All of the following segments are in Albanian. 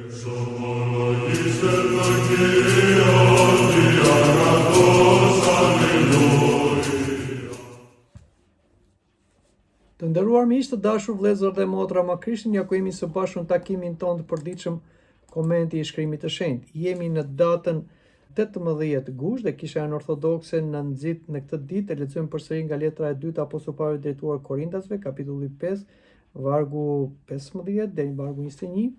Të nderuar miq, të dashur vëllezër dhe motra, ma Krishtin ja ku jemi së bashku në takimin tonë të përditshëm Komenti i Shkrimit të Shenjtë. Jemi në datën 18 gusht dhe Kisha Ortodokse në nxit në këtë ditë e lexojmë përsëri nga letra e dytë Apostullit Pavlit drejtuar Korintasve, kapitulli 5, vargu 15 deri në vargu 21.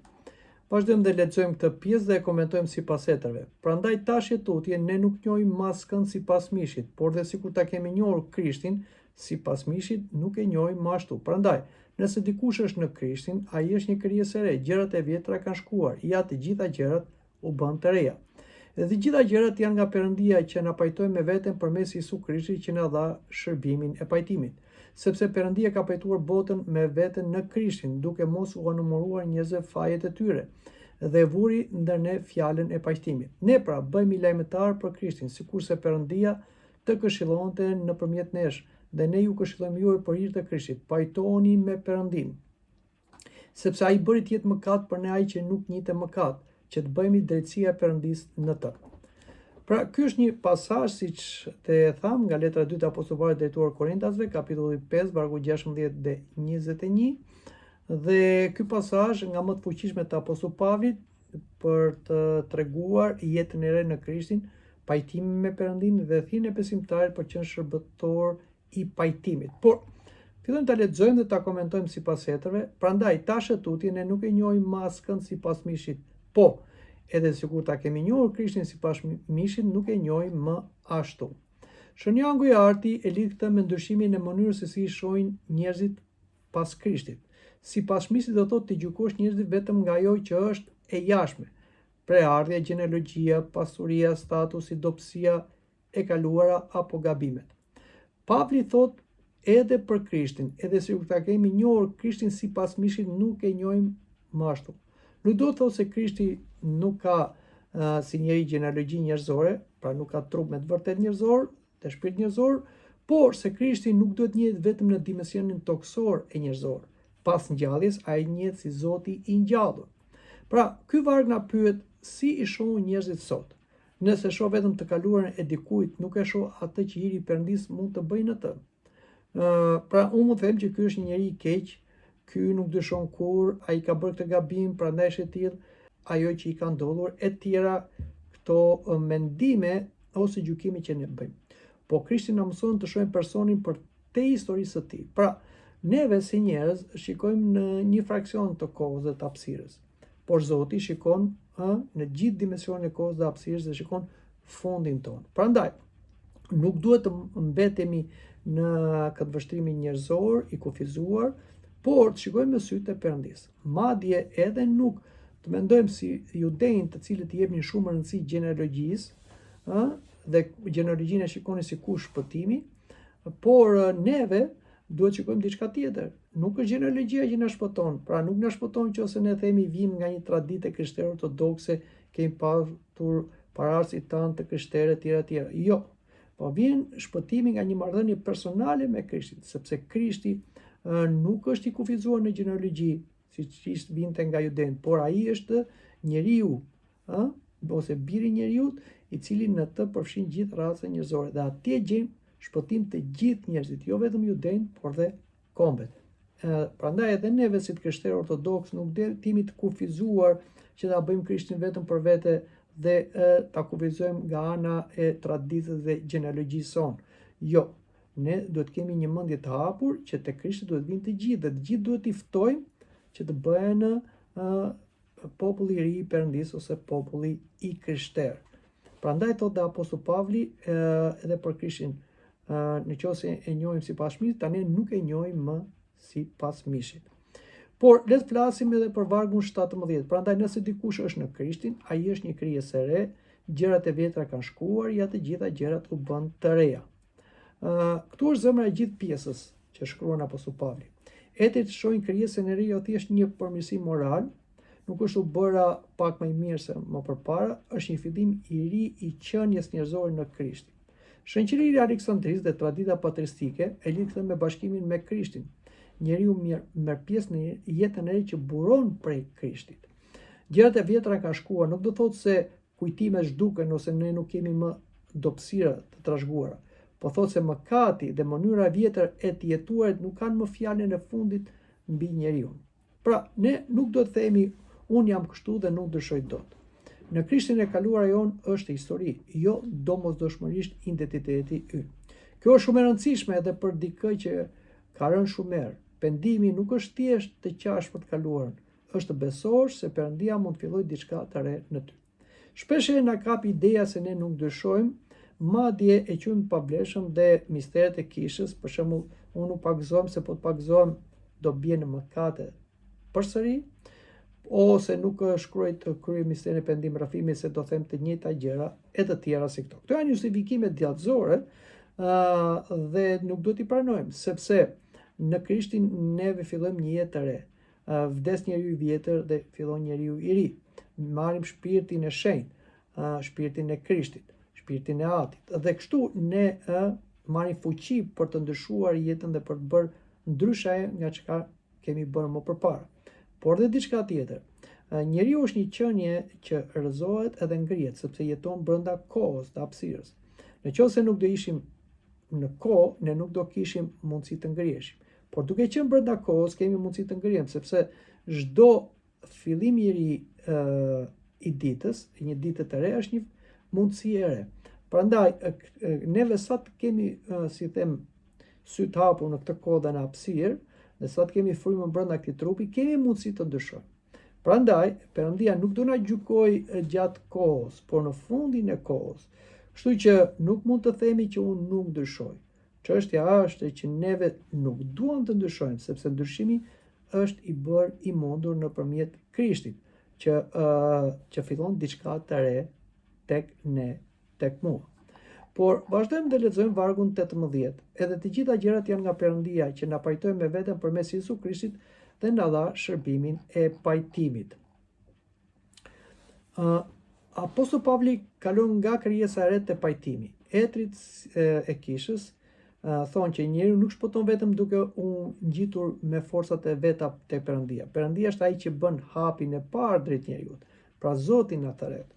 Vazhdojmë dhe lexojmë këtë pjesë dhe e komentojmë sipas etrave. Prandaj tash tutje ne nuk njohim maskën sipas mishit, por dhe sikur ta kemi njohur Krishtin sipas mishit, nuk e njohim më ashtu. Prandaj, nëse dikush është në Krishtin, ai është një krijesë e re, gjërat e vjetra kanë shkuar, ja të gjitha gjërat u bën të reja. Dhe të gjitha gjërat janë nga Perëndia që na pajtoi me veten përmes Jezu Krishtit që na dha shërbimin e pajtimit. Sepse Perëndia ka pajtuar botën me veten në Krishtin, duke mos u numëruar njerëzve fajet e tyre, dhe vuri ndër ne fjalën e pajtimit. Ne pra bëhemi lajmëtar për Krishtin, sikurse Perëndia të këshillonte nëpërmjet nesh, dhe ne ju këshillojmë juve për hir të Krishtit. Pajtohuni me Perëndin, sepse ai bëri të jetë mëkat për ne ai që nuk njitet mëkat, që të bëhemi drejtësia e Perëndis në të. Pra, ky është një pasazh, siç të tham, nga letra e dytë e Apostullit Pavlit drejtuar Korintasve, kapitulli 5, vargu 16 dhe 21. Dhe ky pasazh nga më të fuqishmet të Apostullit Pavlit për të treguar jetën e re në Krishtin, pajtimin me Perëndin dhe thirrjen e besimtarit për të qenë shërbëtor i pajtimit. Por fillojmë ta lexojmë dhe ta komentojmë sipas etrave. Prandaj tash tutje ne nuk e njohim maskën sipas mishit, po edhe sikur ta kemi njohur Krishtin sipas mishit, nuk e njohim më ashtu. Shënjangu i arti e lidh këtë me ndryshimin e mënyrës se si i shohin njerëzit pas Krishtit. Sipas mishit do thotë të gjykosh njerëzit vetëm nga ajo që është e jashtme, preardhja, gjenealogjia, pasuria, statusi, dobësia e kaluara apo gabimet. Pavli thot edhe për Krishtin, edhe sikur ta kemi njohur Krishtin sipas mishit, nuk e njohim më ashtu. Nuk do të thotë se Krishti nuk ka si njeri gjenealogji njerëzore, pra nuk ka trup me të vërtet njerëzor, të shpirt njerëzor, por se Krishti nuk duhet njihet vetëm në dimensionin toksor e njerëzor. Pas ngjalljes, ai njihet si Zoti i ngjallur. Pra, ky varg na pyet si i shohin njerëzit sot. Nëse shoh vetëm të kaluarën e dikujt, nuk e shoh atë që hiri i Perëndis mund të bëjnë atë. Pra, unë mund të them që ky është një njeri i keq, ky nuk dyshon kur, ai ka bërë këtë gabim, prandaj është e tillë, ajo që i ka ndodhur, e tjera këto mendime ose gjykime që ne bëjmë. Po Krishti na mëson të shohim personin për te historisë së tij. Pra, neve si njerëz shikojmë në një fraksion të kohës dhe të hapësirës, por Zoti shikon në gjithë dimensionin e kohës dhe hapësirës dhe shikon fundin tonë. Prandaj, nuk duhet të mbetemi në këtë vështrimin njerëzor i kufizuar, por të shikojmë me sytë e Perëndis. Madje edhe nuk të mendojmë si judejnë të cilët i jepnin shumë rëndësi gjenealogjisë, dhe gjenealogjinë e shikonin si kush shpëtimi, por neve duhet shikojmë diçka tjetër. Nuk është gjenealogjia që na shpëton, pra nuk na shpëton nëse ne themi vim nga një traditë krishtere ortodokse, kemi pasur pararësit tanë të krishterë etj. Jo, po vjen shpëtimi nga një marrëdhënie personale me Krishtin, sepse Krishti nuk është i kufizuar në gjenealogji, siç vinte nga judejt, por ai është njeriu, ose biri i njeriut, i cili në të përfshin gjithë racën njerëzore, dhe atje gjejmë shpëtim të gjithë njerëzit, jo vetëm judejt, por dhe kombet. Prandaj edhe neve si të krishterë ortodoks nuk timi të kufizuar që ta bëjmë Krishtin vetëm për vete dhe ta kufizojmë nga ana e traditës dhe gjenealogjisë sonë. Jo, ne duhet kemi një mendje të hapur që te Krishti duhet vinë të gjithë dhe të gjithë duhet i ftojmë që të bëhen populli i ri i Perëndis ose populli i krishterë. Prandaj thotë Apostulli Pavli edhe për Krishtin, nëse e njohim sipas mishit, tani nuk e njohim më sipas mishit. Por le të flasim edhe për vargun 17. Prandaj nëse dikush është në Krishtin, ai është një krijesë e re, gjërat e vjetra kanë shkuar, ja të gjitha gjërat u bën të reja. Këtu është zemra e gjithë pjesës që shkruan Apostulli Pavli. Eti të shohin krijesën e re jo thjesht një përmirësi moral, nuk është u bëra pak më i mirë se më përpara, është një fillim i ri i qenies njerëzore në Krishtin. Shoqëria e Aleksandrisë dhe tradita patristike e lidh këtë me bashkimin me Krishtin. Njeriu merr pjesë në jetën e re që buron prej Krishtit. Gjërat e vjetra kanë shkuar, nuk do thotë se kujtimet zhduken ose ne nuk kemi më dobësira të trashëguara. Po thotë se mëkati dhe mënyra e vjetër e të jetuarit nuk kanë më fjalën e fundit mbi njeriu. Pra, ne nuk do të themi unë jam kështu dhe nuk dëshoj dot. Në Krishtin e kaluara jon është histori, jo domosdoshmërisht identiteti ynë. Kjo është shumë e rëndësishme edhe për dikë që ka rënë shumë herë. Pendimi nuk është thjesht të qash për të kaluarën, është të besosh se Perëndia mund të fillojë diçka të re në ty. Shpesh na kap ideja se ne nuk dëshojmë, madje e quajmë pavlefshëm dhe misteret e kishës, për shembull, unë nuk pagëzohem se po të pagëzohem do bie në mëkate përsëri, ose nuk shkruaj të kryej misterin e pendim rrafimit se do them të njëjta gjëra e të tjera si këto. Këto janë justifikime djallëzore dhe nuk do t'i pranojmë, sepse në Krishtin neve fillojmë një jetë të re. Vdes njeriu i vjetër dhe fillon njeriu i ri. Marrim shpirtin e shenjtë, shpirtin e Krishtit, shpirtin e Atit. Dhe kështu ne marrim fuqi për të ndryshuar jetën dhe për të bërë ndryshe nga çka kemi bërë më përpara. Por dhe diçka tjetër. Njeriu është një qenie që rrëzohet edhe ngrihet sepse jeton brenda kohës dhe hapësirës. Nëse nuk do ishim në kohë, ne nuk do kishim mundësi të ngriheshim. Por duke qenë brenda kohës, kemi mundësi të ngrihem, sepse çdo fillim i ri i ditës, një ditë të re është një mundësi e re. Prandaj, neve sa të kemi, si them, sy të hapur në këtë kohë dhe në hapësirë, dhe sa të kemi frymën brenda këtij trupi, kemi mundësi të ndryshojmë. Prandaj, Perëndia nuk do na gjykojë gjatë kohës, por në fundin e kohës. Kështu që nuk mund të themi që unë nuk ndryshoj. Çështja është që neve nuk duam të ndryshojmë, sepse ndryshimi është i bërë i mundur nëpërmjet Krishtit, që fillon diçka të re tek ne, tek mua. Por vazhdojmë të lexojmë vargun 18. Edhe të gjitha gjërat janë nga Perëndia, që na pajtoi me veten përmes Jezu Krishtit dhe na dha shërbimin e pajtimit. Apostulli Pavli kalon nga krijesa e re te pajtimi. Etrit e kishës thonë që njeriu nuk shpëton vetëm duke u ngjitur me forcat e veta tek Perëndia. Perëndia është ai që bën hapin e parë drejt njeriu. Pra Zoti na thret.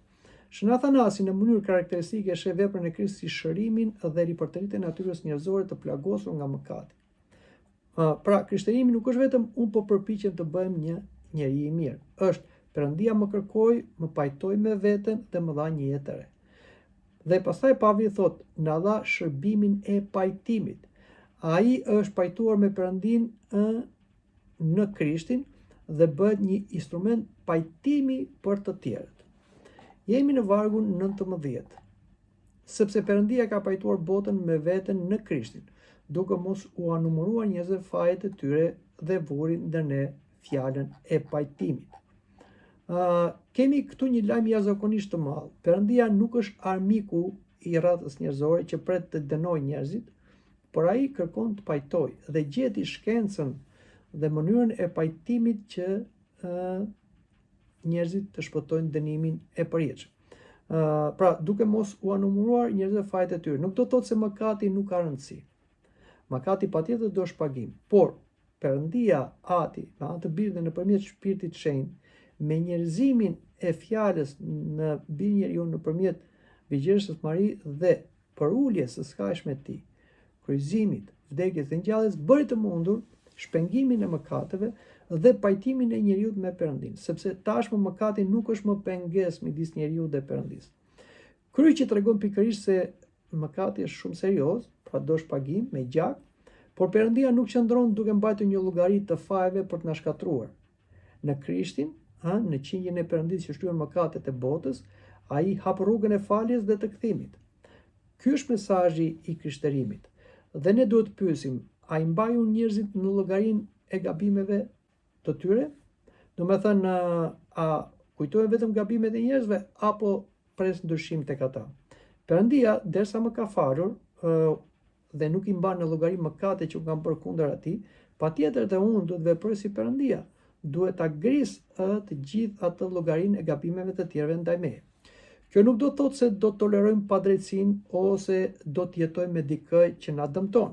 Shën Athanasi në mënyrë karakteristike sheh veprën e Krishtit si shërimin dhe ripërtëritjen e natyrës njerëzore të plagosur nga mëkati. Pra krishterimi nuk është vetëm unë po përpiqem të bëhem një njeri i mirë. Është Perëndia më kërkoi, më pajtoi me veten dhe më dha një jetë të re. Dhe pastaj Pavli thot, na dha shërbimin e pajtimit. Ai është pajtuar me Perëndin në Krishtin dhe bëhet një instrument pajtimi për të tjerët. Jemi në vargun 19. Sepse Perëndia ka pajtuar botën me veten në Krishtin, duke mos u anumuruar njerëzve fajet e tyre dhe vurin ndër ne fjalën e pajtimit. Kemi këtu një lajm jashtëzakonisht të madh. Perëndia nuk është armiku i rrethës njerëzore që pret të dënojë njerëzit, por ai kërkon të pajtojë dhe gjeti shkencën dhe mënyrën e pajtimit që njerëzit të shpëtojnë dënimin e përjetshëm. Pra, duke mos u anumuruar njerëzve fajet e tyre. Nuk do të thotë se mëkati nuk ka rëndësi. Mëkati patjetër do shpagim, por Perëndia Ati, me anë të Birë dhe nëpërmjet Shpirtit Shenjtë, me njerëzimin e fjalës në Birë njeriu nëpërmjet Bigjëreshës Mari dhe për uljes së skajshme të tij, kryqëzimit, vdekjes dhe ngjalljes, bëri të mundur shpengimin e mëkateve dhe pajtimin e njeriu me Perëndin, sepse tashmë mëkati nuk është më pengesë midis njeriu dhe Perëndis. Kryqi tregon pikërisht se mëkati është shumë serioz, pra do shpagim me gjak, por Perëndia nuk qëndron duke mbajtur një llogari të fajeve për të na shkatruar. Në Krishtin, në qingjen e Perëndisë që shtyen mëkatet e botës, ai hap rrugën e faljes dhe të kthimit. Ky është mesazhi i krishterimit. Dhe ne duhet të pyesim, a i mbajnë njerëzit në llogarinë e gabimeve të tyre? Do me thënë, a kujtojnë vetëm gabimet e njerëzve apo pres ndryshim tek ata? Perëndia, derisa më ka falur dhe nuk i mban në llogari mëkate që u kanë bërë kundër atij, patjetër dhe unë duhet veproj si Perëndia. Duhet ta gris të gjithë atë llogarinë e gabimeve të tjerëve ndaj meje. Kjo nuk do të thotë se do të tolerojmë padrejtësinë ose do të jetojmë me dikë që na dëmton.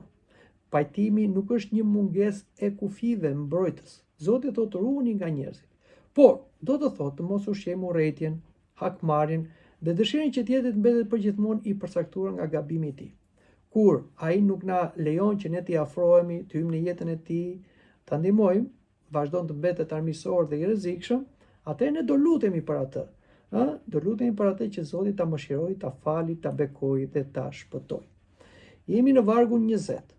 Pajtimi nuk është një mungesë e kufive mbrojtës. Zoti thotë ruhuni nga njerëzit. Por do të thotë të mos ushqejmë urrëtitjen, hakmarrjen dhe dëshirën që tjetri të mbetet përgjithmonë i përcaktuar nga gabimi i tij. Kur ai nuk na lejon që ne t'i afrohemi, të hyjmë në jetën e tij, ta ndihmojmë, vazhdon të mbetet armiqësor dhe i rrezikshëm, atëherë ne do lutemi për atë. Do lutemi për atë që Zoti ta mëshirojë, ta falë, ta bekojë dhe ta shpëtojë. Jemi në vargun 20.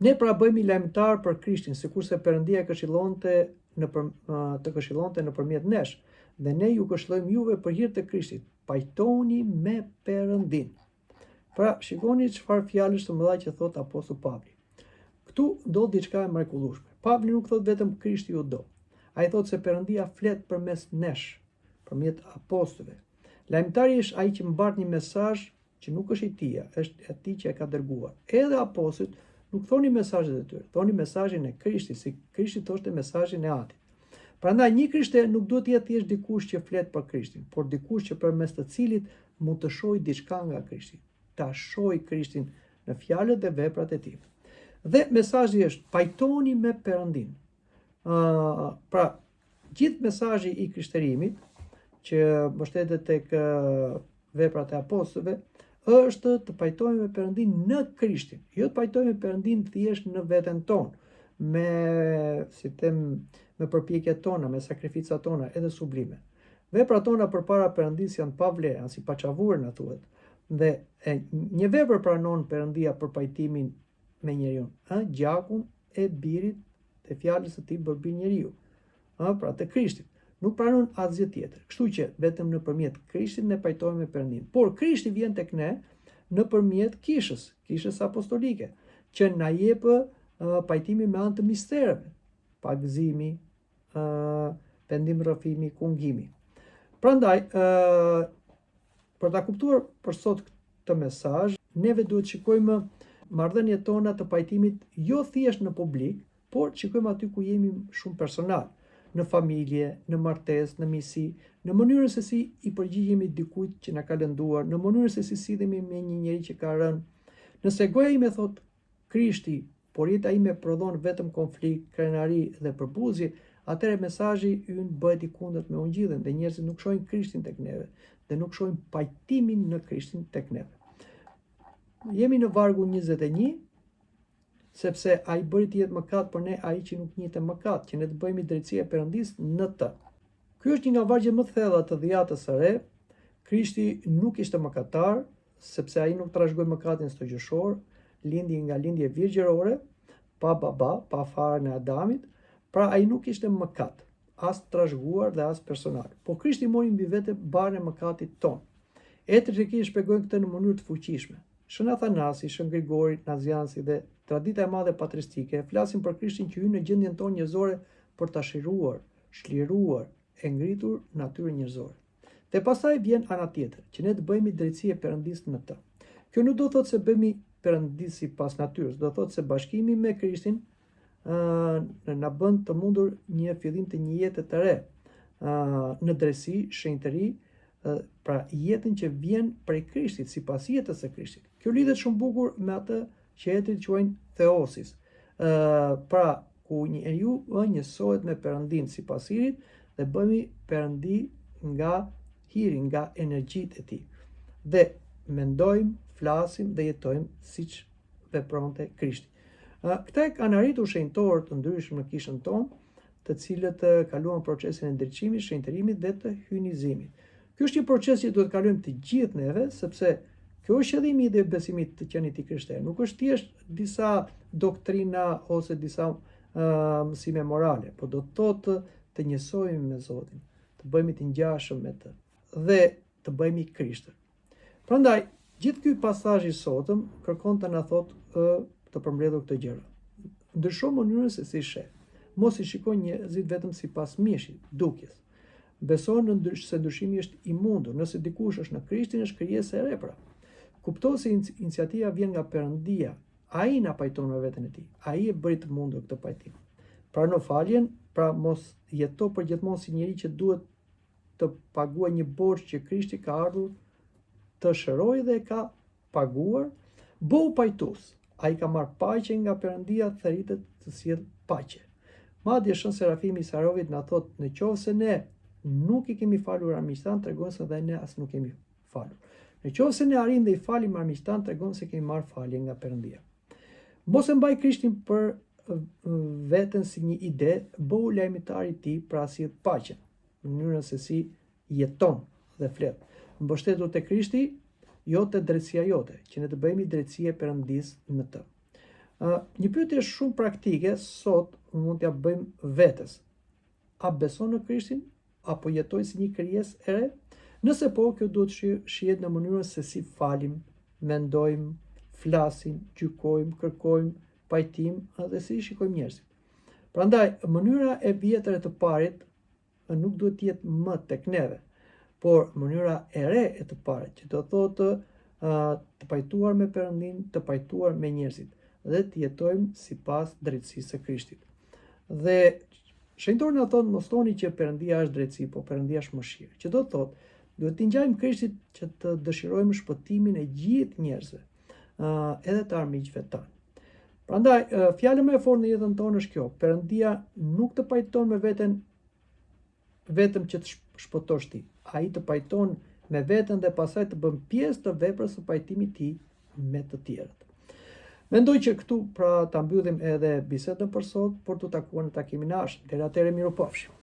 Ne pra bëhemi lajmëtar për Krishtin, sikurse Perëndia të këshillonte nëpërmjet nesh, dhe ne ju këshillojmë juve për hir të Krishtit. Pajtoni me Perëndin. Pra, shikoni çfarë fjalësh të mëdha që thot apostulli Pavli. Këtu ndodh diçka e mrekullueshme. Pavli nuk thot vetëm Krishti ju do. Ai thot se Perëndia flet përmes nesh, përmjet apostujve. Lajmëtari është ai që mbart një mesazh që nuk është i tij, është e atij që e ka dërguar. Edhe apostujt nuk thoni mesazhet e tyre, thoni mesazhin e Krishtit, si Krishti thoshte mesazhin e Atit. Prandaj një krishterë nuk duhet të jetë thjesht dikush që flet për Krishtin, por dikush që përmes të cilit mund të shohë diçka nga Krishti, ta shohë Krishtin në fjalët dhe veprat e tij. Dhe mesazhi është pajtoni me Perëndin. Pra, gjithë mesazhi i krishterimit që mbështetet tek veprat e apostujve është të pajtohemi me Perëndin në Krishtin, jo të pajtohemi me Perëndin thjesht në veten tonë, me përpjekjet tona, me sakrificat tona edhe sublime. Veprat tona përpara Perëndis janë pa vlerë, si paçavurë na thuhet. Dhe një vepër pranon Perëndia për pajtimin me njeriu, gjakun e birit të fjalës së tij bërbi njeriu, pra të Krishtit. Nuk pranon asgjë tjetër. Kështu që vetëm nëpërmjet Krishtit ne pajtohemi me Perëndin. Por Krishti vjen tek ne nëpërmjet kishës apostolike, që na jep pajtimin me anë të mistereve, pagëzimi, pendim rrëfimi, kungimi. Prandaj, për ta kuptuar për sot këtë mesazh, neve duhet të shikojmë marrëdhëniet tona të pajtimit jo thjesht në publik, por shikojmë aty ku jemi shumë personal, në familje, në martesë, në miqësi, në mënyrën se si i përgjigjemi dikujt që na ka lënduar, në mënyrën se si sidhemi me një njeri që ka rënë. Nëse goja ime thot Krishti, por jeta ime prodhon vetëm konflikt, krenari dhe përbuzje, atëherë mesazhi ynë bëhet i kundërt me ungjillin dhe njerëzit nuk shohin Krishtin tek neve dhe nuk shohin pajtimin në Krishtin tek neve. Jemi në vargun 21, sepse ai bëri të jetë mëkat për ne ai që nuk njihte mëkat, që ne të bëhemi drejtësia e Perëndis në të. Ky është një nga vargjet më të thella të dhjatës së re. Krishti nuk ishte mëkatar, sepse ai nuk trashëgoi mëkatin stogjëshor, lindi nga lindje virgjërore, pa baba, pa farën e Adamit, pra ai nuk ishte mëkat, as trashëguar dhe as personal. Po Krishti mori mbi vete barën e mëkatit ton. Etrit e këtij shpjegojnë këtë në mënyrë të fuqishme. Shën Athanasi, Shën Grigori Naziansi dhe tradita e madhe patristike flasin për Krishtin që hyn në gjendjen tonë njerëzore për ta shiruar, shliruar e ngritur natyrën njerëzore. Dhe pastaj vjen ana tjetër, që ne të bëhemi drejtësi e Perëndis në të. Kjo nuk do të thotë se bëhemi Perëndis sipas natyrës, do të thotë se bashkimi me Krishtin na bën të mundur një fillim të një jete të re, në drejtësi, shenjtëri, pra jetën që vjen prej Krishtit, sipas jetës së Krishtit. Kjo lidhet shumë bukur me atë që etrit quajnë theosis, pra ku njeriu njësohet me Perëndin sipas hirit dhe bëhemi perëndi nga hiri, nga energjitë e tij. Dhe mendojmë, flasim dhe jetojmë siç vepronte Krishti. Këta kanë arritur shenjtorë të ndryshëm në kishën tonë, të cilët kaluan procesin e ndriçimit, shenjtërimit dhe të hynizimit. Ky është një proces që duhet të kalojmë të gjithë neve, sepse kjo është qëllimi i besimit të qenit i krishterë. Nuk është thjesht disa doktrina ose disa mësime morale, por do të thotë të njësohemi me Zotin, të bëhemi të ngjashëm me të dhe të bëhemi krishterë. Prandaj, gjithë ky pasazh i sotëm kërkon të na thotë të përmbledhur këtë gjëra. Ndrysho mënyrën se si sheh. Mos i shikoj njerëzit vetëm sipas mishit, dukjes. Beso se ndryshimi është i mundur. Nëse dikush është në Krishtin, është krijesë e re pra. Kupto se iniciativa vjen nga Perëndia. Ai na pajton me veten e tij. Ai e bëri të mundur këtë pajtim. Prano faljen, pra mos jeto përgjithmonë si njëri që duhet të paguajë një borxh që Krishti ka ardhur të shërojë dhe ka paguar. Bëu pajtues. Ai ka marrë paqe nga Perëndia, theritet të sjell paqe. Madje Shën Serafimi i Sarovit na thotë, në qoftë se ne nuk i kemi falur armiqtan, tregon se dhe ne as nuk kemi falur. Në qoftë se ne arrim dhe i falim armiqtan, tregon se kemi marrë falje nga Perëndia. Mos e mbaj Krishtin për veten si një ide, bëhu lajmitar i tij pra sjell paqen, në mënyrën se si jeton dhe flet. Mbështetur te Krishti, jo te drejtësia jote, që ne të bëjmë drejtësi e Perëndis në të. Një pyetje shumë praktike sot mund t'ja bëjmë vetes. A beson në Krishtin apo jetoj si një krijesë e re? Nëse po, kjo duhet shihet në mënyrën se si falim, mendojmë, flasim, gjykojmë, kërkojmë pajtim dhe si shikojmë njerëzit. Prandaj, mënyra e vjetër e të parit nuk duhet të jetë më tek neve, por mënyra e re e të parit, që do thotë të pajtuar me Perëndin, të pajtuar me njerëzit dhe të jetojmë sipas drejtësisë së Krishtit. Dhe shenjtori na thonë mos thoni që Perëndia është drejtësi, po Perëndia është mëshirë. Që do thotë, duhet t'i ngjajmë Krishtit që të dëshirojmë shpëtimin e gjithë njerëzve, edhe të armiqve tanë. Prandaj, fjala më e fortë në jetën tonë është kjo: Perëndia nuk të pajton me veten vetëm që të shpëtosh ti. Ai të pajton me veten dhe pastaj të bën pjesë të veprës së pajtimit të tij me të tjerët. Mendoj që këtu pra ta mbyllim edhe bisedën për sot, por të takuar në takimin e ardhshëm. Deri atëherë, mirupafshim.